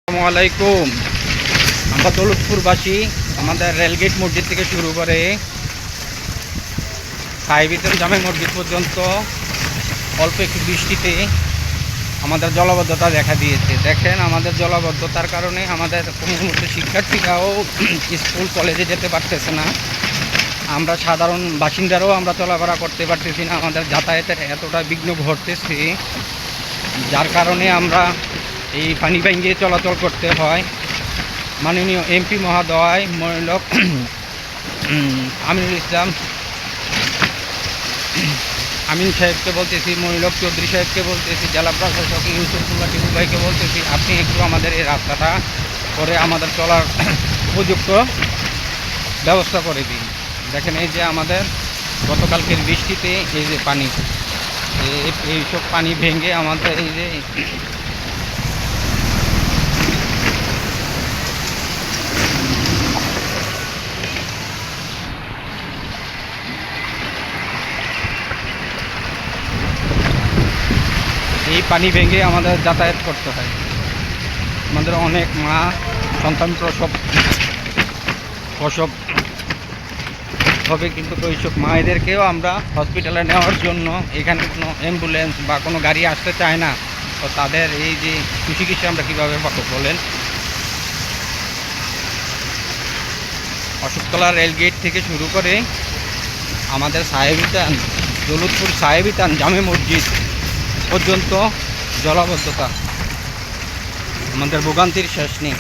আসসালামু আলাইকুম। আমরা দৌলতপুরবাসী আমাদের রেলগেট মসজিদ থেকে শুরু করে সাহেবিতের জামে মসজিদ পর্যন্ত অল্প একটু বৃষ্টিতে আমাদের জলাবদ্ধতা দেখা দিয়েছে। দেখেন, আমাদের জলাবদ্ধতার কারণে আমাদের কোনো মতো শিক্ষার্থীরাও স্কুল কলেজে যেতে পারতেছে না। আমরা সাধারণ বাসিন্দারাও আমরা চলাফেরা করতে পারতেছি না। আমাদের যাতায়াতের এতটা বিঘ্ন ঘটতেছে, যার কারণে আমরা এই পানি ভেঙে চলাচল করতে হয়। মাননীয় এমপি মহোদয় মনিলক আমিনুল ইসলাম আমিন সাহেবকে বলতেছি, মনিলক চৌধুরী সাহেবকে বলতেছি, জেলা প্রশাসক ইউসুফুল্লাহ টিপু ভাইকে বলতেছি, আপনি একটু আমাদের এই রাস্তাটা করে আমাদের চলার উপযুক্ত ব্যবস্থা করে দিন। দেখেন, এই যে আমাদের গতকালকের বৃষ্টিতে এই যে পানি, এইসব পানি ভেঙে আমাদের এই যে এই পানি ভেঙে আমাদের যাতায়াত করতে হয়। আমাদের অনেক মা সন্তান প্রসব হবে, কিন্তু ওইসব মায়েদেরকেও আমরা হসপিটালে নেওয়ার জন্য এখানে কোনো অ্যাম্বুলেন্স বা কোনো গাড়ি আসতে চায় না। তো তাদের এই যে চিকিৎসা আমরা কীভাবে পাবো বলেন? অশোকতলা রেলগেট থেকে শুরু করে আমাদের সাহেবিতান দৌলতপুর সাহেবিতান জামে মসজিদ পর্যন্ত জলাবদ্ধতা, আমাদের ভোগান্তির শেষ নেই।